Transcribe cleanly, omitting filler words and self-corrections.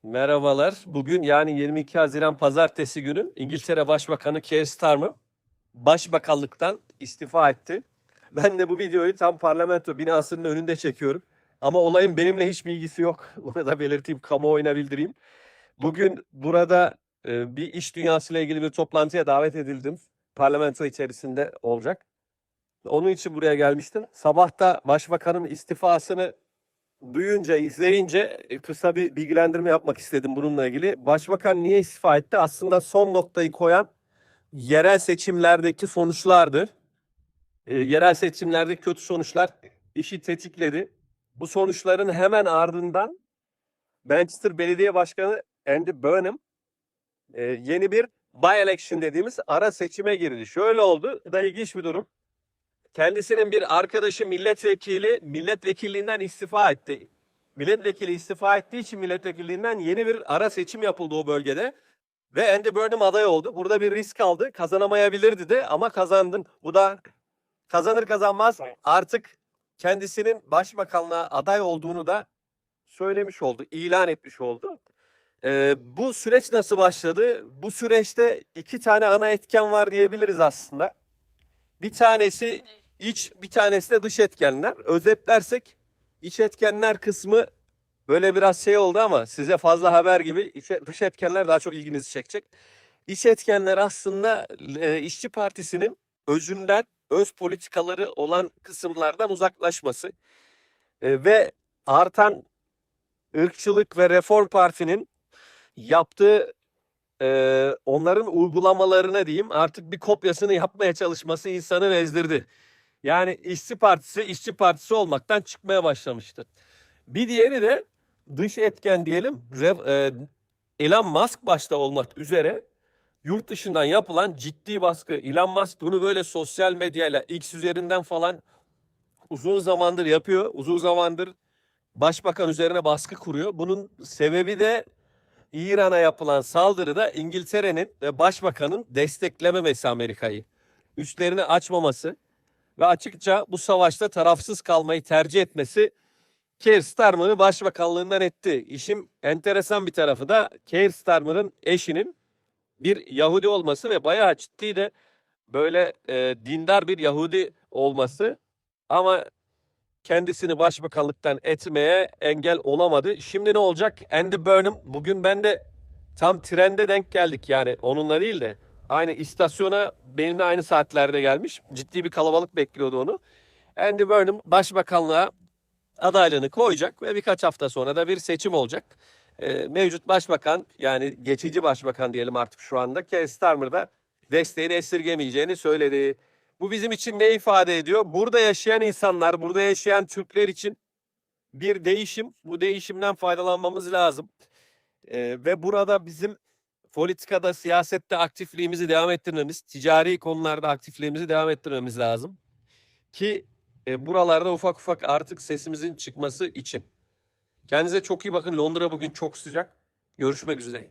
Merhabalar. Bugün yani 22 Haziran Pazartesi günü İngiltere Başbakanı Keir Starmer başbakanlıktan istifa etti. Ben de bu videoyu tam parlamento binasının önünde çekiyorum. Ama olayın benimle hiç ilgisi yok. Onu da belirteyim, kamuoyuna bildireyim. Bugün burada bir iş dünyasıyla ilgili bir toplantıya davet edildim. Parlamento içerisinde olacak. Onun için buraya gelmiştim. Sabah da başbakanın istifasını duyunca, izleyince kısa bir bilgilendirme yapmak istedim bununla ilgili. Başbakan niye istifa etti? Aslında son noktayı koyan yerel seçimlerdeki sonuçlardı. Yerel seçimlerdeki kötü sonuçlar işi tetikledi. Bu sonuçların hemen ardından Manchester Belediye Başkanı Andy Burnham yeni bir by-election dediğimiz ara seçime girdi. Şöyle oldu, da ilginç bir durum. Kendisinin bir arkadaşı milletvekilliğinden istifa etti. Milletvekili istifa ettiği için milletvekilliğinden yeni bir ara seçim yapıldı o bölgede. Ve Andy Burnham aday oldu. Burada bir risk aldı. Kazanamayabilirdi de ama kazandın. Bu da kazanır kazanmaz artık kendisinin başbakanlığa aday olduğunu da söylemiş oldu. İlan etmiş oldu. Bu süreç nasıl başladı? Bu süreçte iki tane ana etken var diyebiliriz aslında. Bir tanesi iç, bir tanesi de dış etkenler. Özetlersek iç etkenler kısmı böyle biraz şey oldu ama size fazla haber gibi dış etkenler daha çok ilginizi çekecek. İç etkenler aslında İşçi Partisi'nin özünden, öz politikaları olan kısımlardan uzaklaşması ve artan ırkçılık ve Reform Parti'nin yaptığı onların uygulamalarına diyeyim artık bir kopyasını yapmaya çalışması insanı bezdirdi. Yani işçi partisi olmaktan çıkmaya başlamıştı. Bir diğeri de dış etken diyelim. Elon Musk başta olmak üzere yurt dışından yapılan ciddi baskı. Elon Musk bunu böyle sosyal medyayla X üzerinden falan uzun zamandır yapıyor. Uzun zamandır başbakan üzerine baskı kuruyor. Bunun sebebi de İran'a yapılan saldırıda İngiltere'nin ve başbakanın desteklememesi Amerika'yı. Üstlerini açmaması ve açıkça bu savaşta tarafsız kalmayı tercih etmesi Keir Starmer'ı başbakanlığından etti. İşin enteresan bir tarafı da Keir Starmer'ın eşinin bir Yahudi olması ve bayağı ciddi de böyle dindar bir Yahudi olması ama kendisini başbakanlıktan etmeye engel olamadı. Şimdi ne olacak? Andy Burnham bugün ben de tam trende denk geldik yani onunla değil de aynı istasyona benimle aynı saatlerde gelmiş. Ciddi bir kalabalık bekliyordu onu. Andy Burnham başbakanlığa adaylığını koyacak ve birkaç hafta sonra da bir seçim olacak. Mevcut başbakan yani geçici başbakan diyelim artık şu anda Keir Starmer da desteğini esirgemeyeceğini söyledi. Bu bizim için ne ifade ediyor? Burada yaşayan insanlar, burada yaşayan Türkler için bir değişim. Bu değişimden faydalanmamız lazım. Ve burada bizim politikada, siyasette aktifliğimizi devam ettirmemiz, ticari konularda aktifliğimizi devam ettirmemiz lazım. Ki buralarda ufak ufak artık sesimizin çıkması için. Kendinize çok iyi bakın. Londra bugün çok sıcak. Görüşmek üzere.